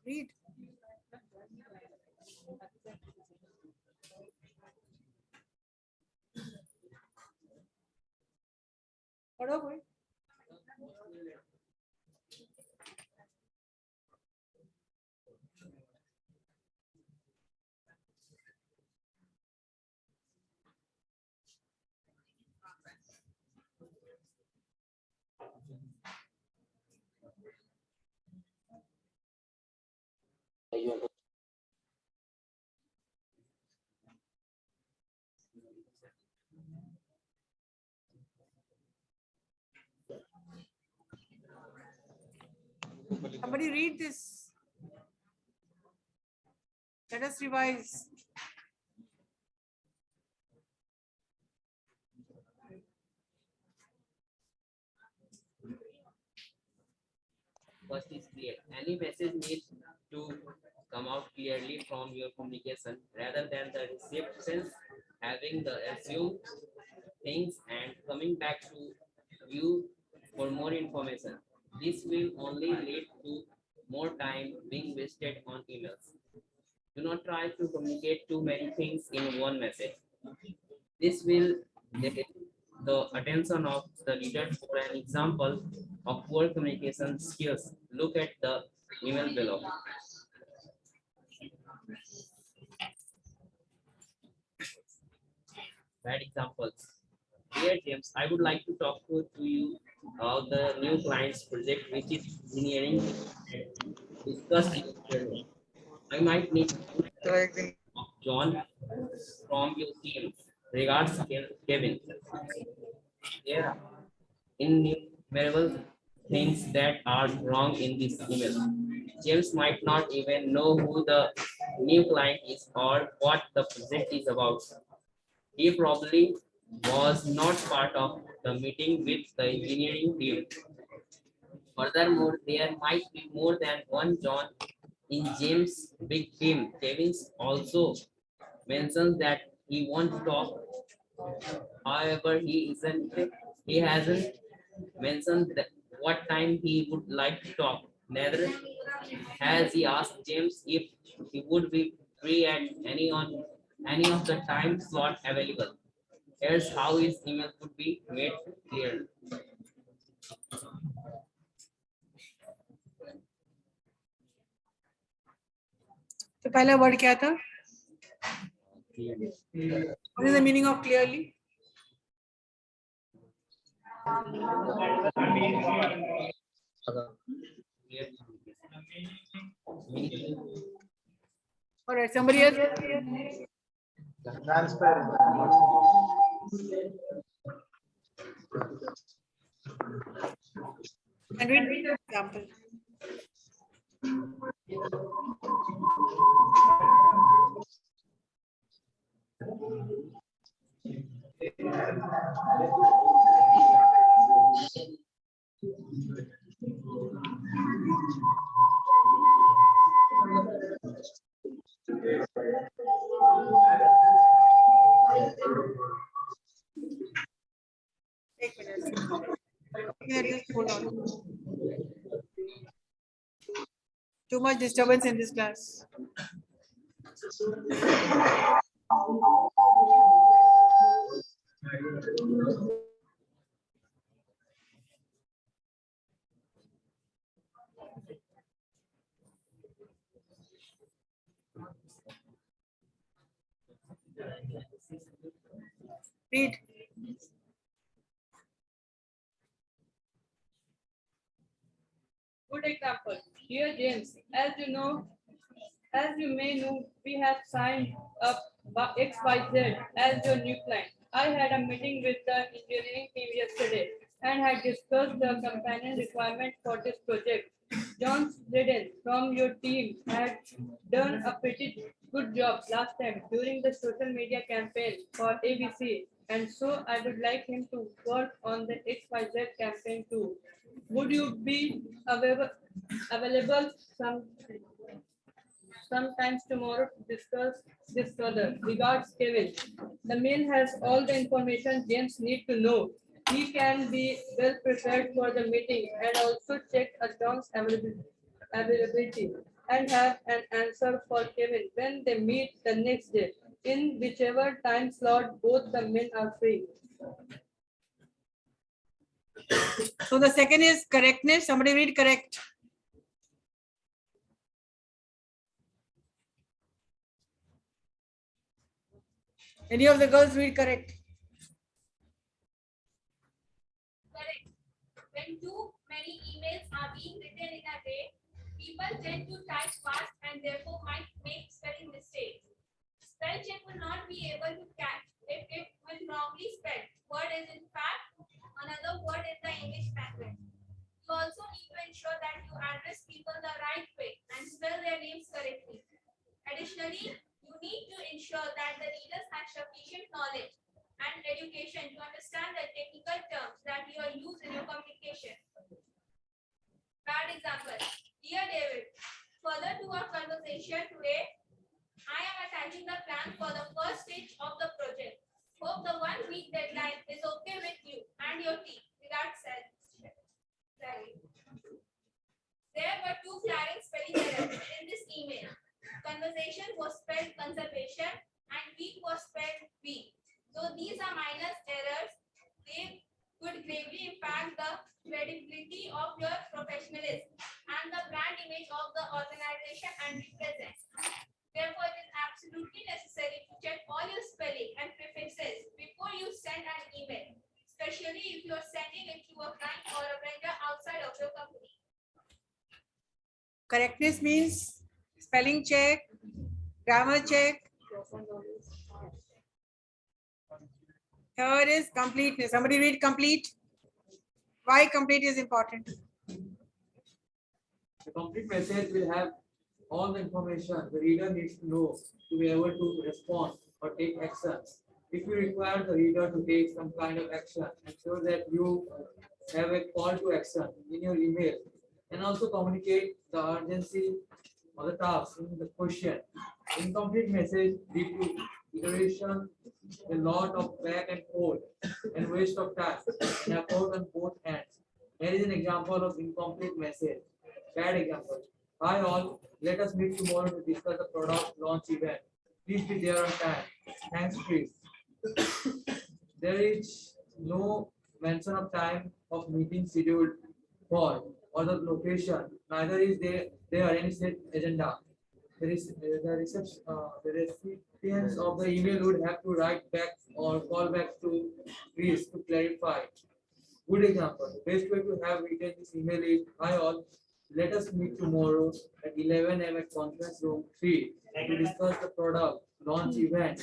Read. पढ़ो कोई. Somebody read this. Let us revise. First is clear. Any message needs to come out clearly from your communication rather than the reception having the assumed things and coming back to you for more information. This will only lead to more time being wasted on emails. Do not try to communicate too many things in one message. This will get the attention of the leader. For an example of poor communication skills, look at the email below. Bad examples. Dear James, I would like to talk to you about the new client's project, which is engineering and discuss it further. I might need of John from your team. Regards, Kevin. There are innumerable things that are wrong in this email. James might not even know who the new client is or what the project is about. He probably was not part of the meeting with the engineering team. Furthermore, there might be more than one John in James' big team. Kevin also mentions that he wants to talk. However, he hasn't mentioned that what time he would like to talk. Neither has he asked James if he would be free at any of the time slot available. Here's how his email could be made clear. तो पहला word क्या था? What is the meaning of clearly? All right, somebody else. Transparent. And read the example. एक minute. Yeah, just hold on. Too much disturbance in this class. Read. Good example. Dear James, as you may know, we have signed up XYZ as your new client. I had a meeting with the engineering team yesterday and had discussed the companion requirement for this project. John Liddell from your team had done a pretty good job last time during the social media campaign for ABC, and so I would like him to work on the XYZ campaign too. Would you be available sometimes tomorrow to discuss this further? Regards, Kevin. The mail has all the information James needs to know. He can be well prepared for the meeting and also check John's availability. and have an answer for Kevin when they meet the next day, in whichever time slot both the men are free. So the second is correctness. Somebody read correct. Any of the girls read correct? Correct. When too many emails are being written in a day, people tend to type fast and therefore might make spelling mistakes. Spell check will not be able to catch if it will wrongly spell. Word is in fact another word in the English language. You also need to ensure that you address people the right way and spell their names correctly. Additionally, you need to ensure that the readers have sufficient knowledge and education to understand the technical terms that you use in your communication. Bad example. Dear David, further to our conversation today, I am attaching the plan for the first stage of the project. Hope the 1 week deadline is okay with you and your team. Regards, Sally. There were 2 glaring spelling errors in this email. Conversation was spelled conservation and week was spelled week. Though these are minor errors, they could gravely impact the credibility of your professionalism and the brand image of the organization and represent. Therefore, it is absolutely necessary to check all your spelling and prefixes before you send an email, especially if you are sending it to a client or a vendor outside of your company. Correctness means spelling check, grammar check. Third is completeness. Somebody read complete. Why complete is important? The complete message will have all the information the reader needs to know to be able to respond or take actions. If you require the reader to take some kind of action, ensure that you have a call to action in your email and also communicate the urgency of the task in the question. Incomplete message lead to iteration, a lot of back and forth and waste of time and effort on both ends. Here is an example of incomplete message. Bad example. Hi all, let us meet tomorrow to discuss the product launch event. Please be there on time. Thanks, Chris. There is no mention of time of meeting scheduled for or the location. Neither is there any set agenda. The recipients of the email would have to write back or call back to Chris to clarify. Good example. The best way to have written this email is, hi all, let us meet tomorrow at 11 a.m. at conference room 3 to discuss the product launch event.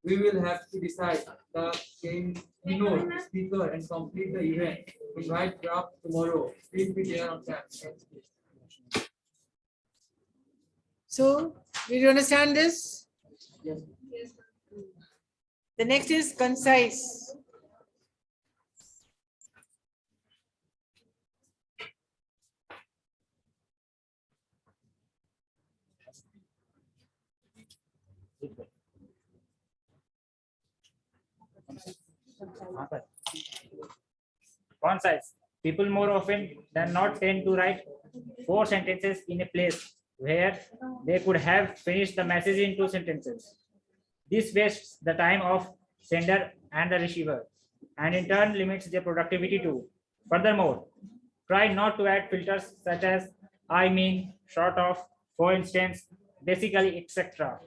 We will have to decide the keynote speaker and complete the event. We might draft tomorrow. Please be there on time. So, did you understand this? Yes. The next is concise. Concise. People more often than not tend to write 4 sentences in a place where they could have finished the message in 2 sentences. This wastes the time of sender and the receiver, and in turn limits their productivity too. Furthermore, try not to add filters such as I mean, short of, for instance, basically, etc.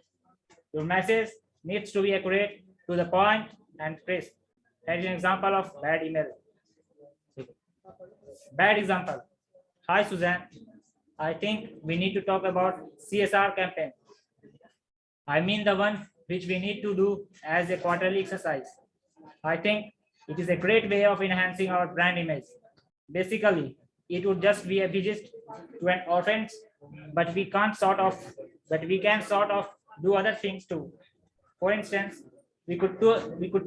Your message needs to be accurate, to the point, and crisp. Here is an example of bad email. Bad example. Hi Suzanne, I think we need to talk about CSR campaign. I mean the one which we need to do as a quarterly exercise. I think it is a great way of enhancing our brand image. Basically, it would just be a visit to an orphanage, but we can sort of do other things too. For instance, we could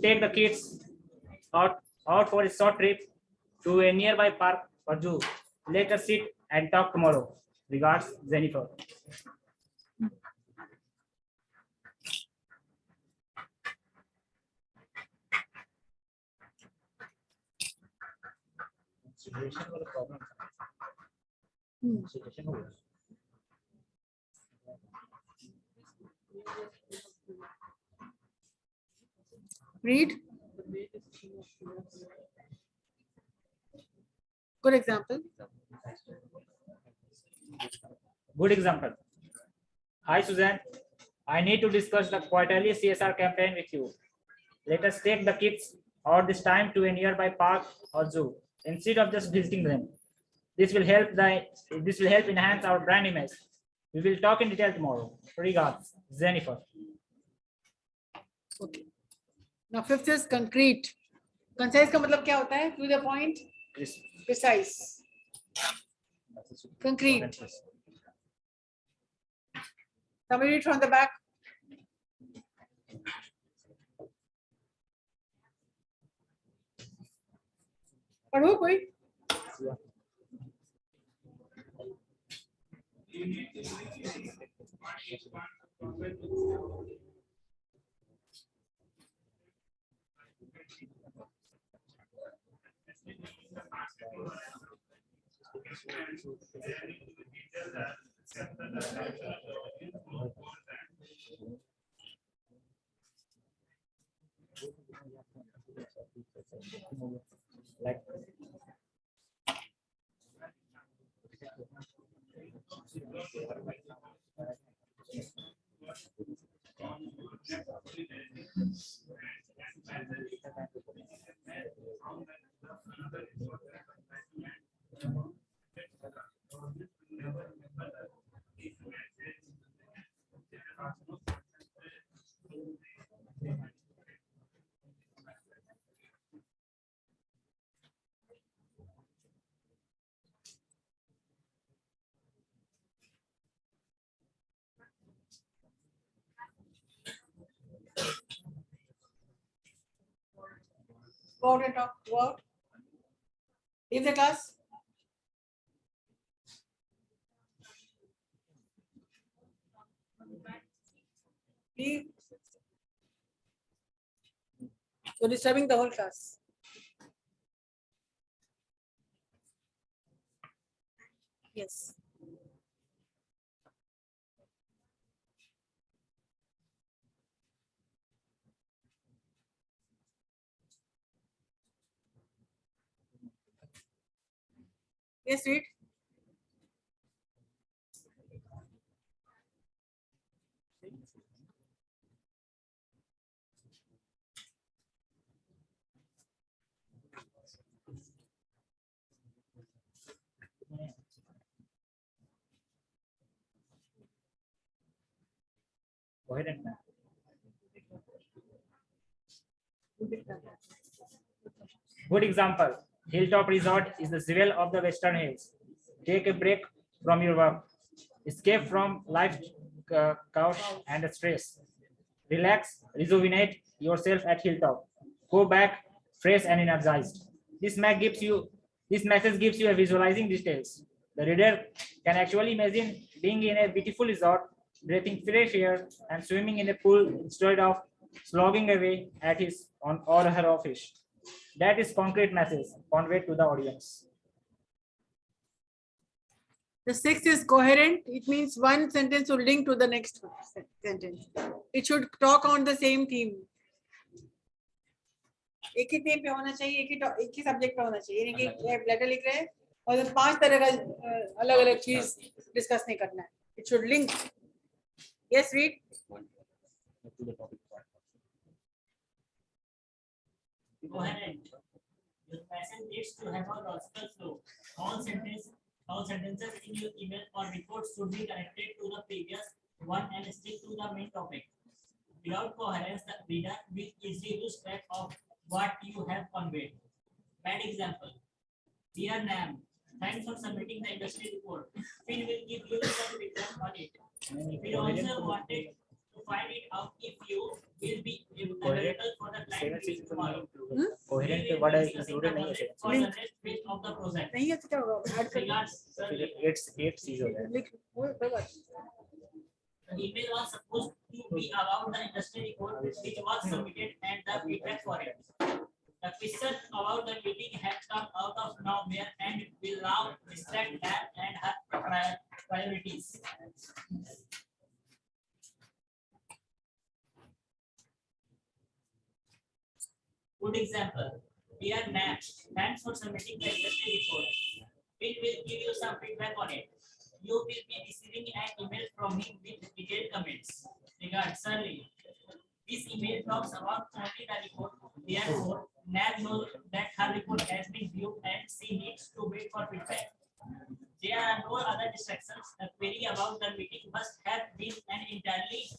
take the kids out for a short trip to a nearby park or zoo. Let us sit and talk tomorrow. Regards, Jennifer. Read. Good example. Good example. Hi, Suzanne. I need to discuss the quarterly CSR campaign with you. Let us take the kids out this time to a nearby park or zoo instead of just visiting them. This will help enhance our brand image. We will talk in detail tomorrow. Regards, Jennifer. Okay. Now fifth is concrete. Concise का मतलब क्या होता है? To the point, precise. Concrete. Somebody read from the back. पढ़ो कोई. Like Go out and talk. Go out. Leave the class. Leave. You're disturbing the whole class. Yes. Yes, read. go ahead and good example. Hilltop Resort is the jewel of the Western Hills. Take a break from your work. Escape from life couch and stress. Relax, rejuvenate yourself at Hilltop. Go back fresh and energized. This message gives you a visualizing details. The reader can actually imagine being in a beautiful resort, breathing fresh air, and swimming in a pool instead of slogging away at his or her office. That is concrete message conveyed to the audience. The sixth is coherent. It means one sentence will link to the next sentence. It should talk on the same theme. एक ही theme पे होना चाहिए, एक ही subject पे होना चाहिए. यानी कि letter लिख रहे हैं और 5 तरह का अलग-अलग चीज discuss नहीं करना है. It should link. Yes, read. Coherent. Your message needs to have a logical flow. All sentences in your email or report should be connected to the previous one and stick to the main topic. Without coherence, the reader will easily lose track of what you have conveyed. Bad example. Dear Nam, thanks for submitting the industry report. Phil will give you some feedback on it. We also wanted to find it out if you will be available for the client meeting tomorrow. Coherent के word included नहीं है. For the next phase of the process. नहीं है तो क्या होगा? Add कर. Regards, sir. Eight चीज हो गया. लिख. वो बराबर. The email was supposed to be about the industry report which was submitted and the feedback for it. The question about the meeting has come out of nowhere and will now distract her and her priorities. Good example. Dear Nat, thanks for submitting the industry report. We will give you some feedback on it. You will be receiving an email from him with detailed comments. Regards, Sunny. This email talks about only the report. Therefore, Nat knows that her report has been viewed and she needs to wait for feedback. There are no other distractions. A query about the meeting must have been an entirely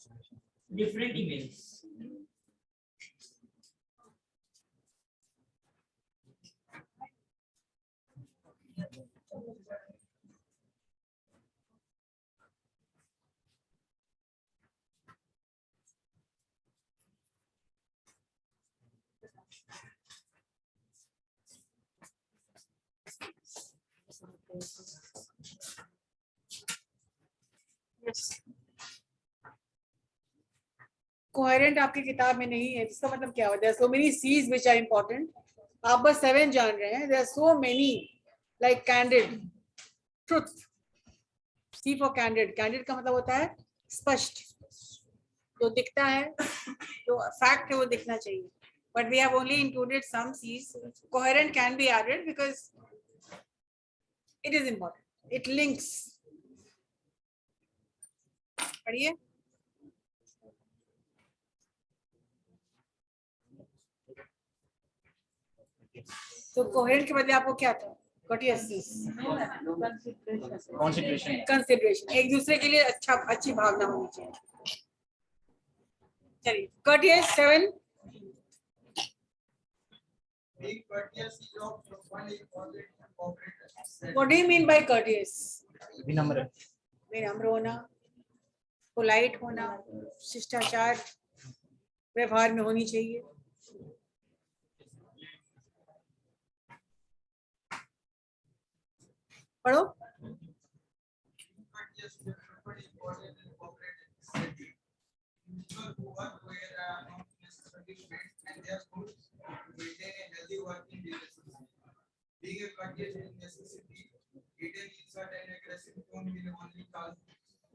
different email. Coherent आपकी किताब में नहीं है, इसका मतलब क्या होता है? So many Cs which are important, आप बस 7 जान रहे हैं. There are so many like candid, truth. C for candid. Candid का मतलब होता है स्पष्ट, जो दिखता है, जो फैक्ट है वो दिखना चाहिए. But we have only included some Cs. Coherent can be added because it is important, it links. पढ़िए. तो कोहेरेंट के बदले आपको क्या था? कंसिडरेशन. एक दूसरे के लिए अच्छी भावना होनी चाहिए. चलिए, courteous 7. Being courteous is of one important operator. What do you mean by courteous? विनम्र. विनम्र होना, पोलाइट होना, शिष्टाचार व्यवहार में होनी चाहिए. पढ़ो. Courteous is one important operator. People who work where not necessarily friends and therefore maintain a healthy working relationship. Being a courteous is necessity. Hidden insult and aggressive tone will only cause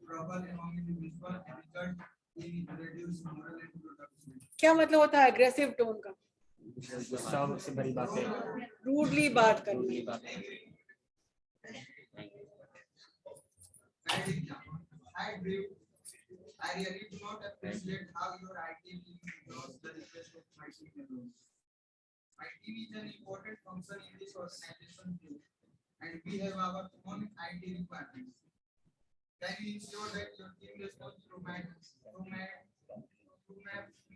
trouble among individuals and result in reduced moral and productivity. क्या मतलब होता है aggressive tone का? गुस्सा से भरी बातें. Rudely बात करनी. I really do not appreciate how your IT team ignores the request of my team members. My team is an important function in this organization too, and we have our own IT requirements. Can you ensure that your team responds to my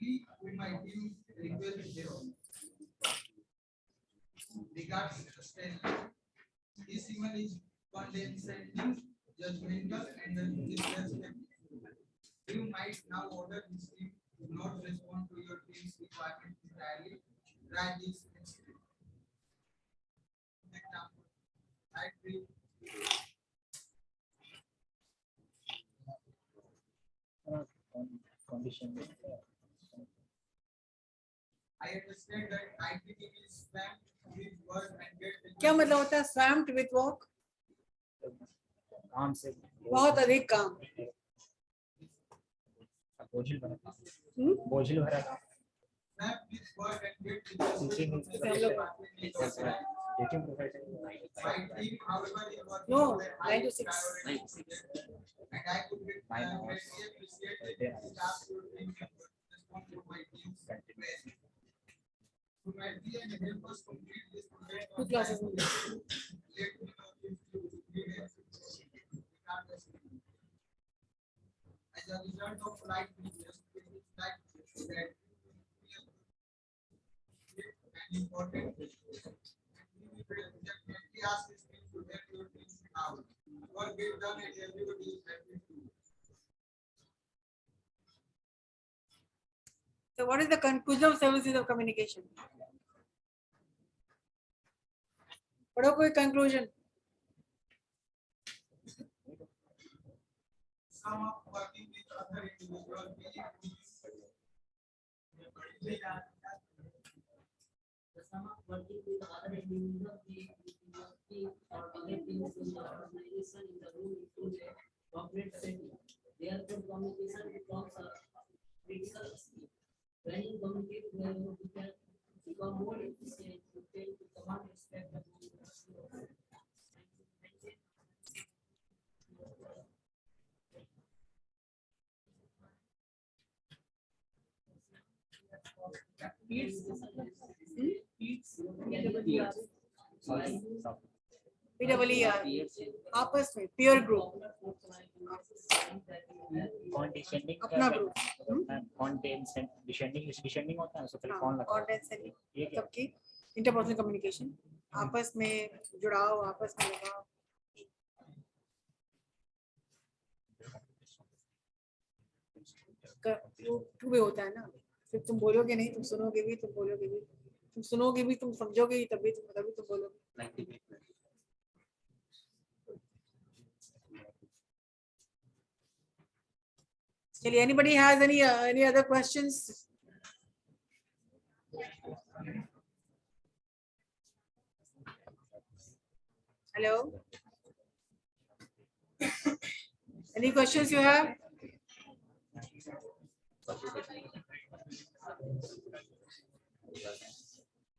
team request zero? Regards Stanley. This email is condescending, judgmental, and disrespectful. You might now order this team to not respond to your team's requirements entirely. Try this instead. Example. I agree. Condition. I understand that IT team is swamped with work and get क्या मतलब होता है swamped with work? काम से बहुत अधिक काम. बोझिल भरा काम. बोझिल भरा काम. swamped with work and get Teaching is teaching profession. My team, however, is working No, on a 9 to 6. priority and I could greatly appreciate it if staff your team members respond to my team's request. To my team and help us complete this project. Two classes. Let me know if you need it. As a result of flight business, it is like that an important we definitely ask this team to help your team out. Work get done and everybody is happy too. So what is the conclusion of services of communication? पढ़ो कोई conclusion. Some of working with other individuals Some of working with other individuals, the team or other teams in the organization in the room include a corporate setting. Therefore, communication becomes a critical skill. When you communicate well with your become more efficient, to fail to command respect among the customers. PEER, आपस में peer group, Condescending अपना group, descending होता है उसको फिर कौन लगता है condescending, ये क्या मतलब कि interpersonal communication, आपस में जुड़ाव, आपस में लगाव. टू वे होता है ना, फिर तुम बोलोगे नहीं, तुम सुनोगे भी, तुम बोलोगे भी, तुम सुनोगे भी, तुम समझोगे भी, तभी तुम बोलोगे. चलिए, anybody has any other questions? Hello? Any questions you have?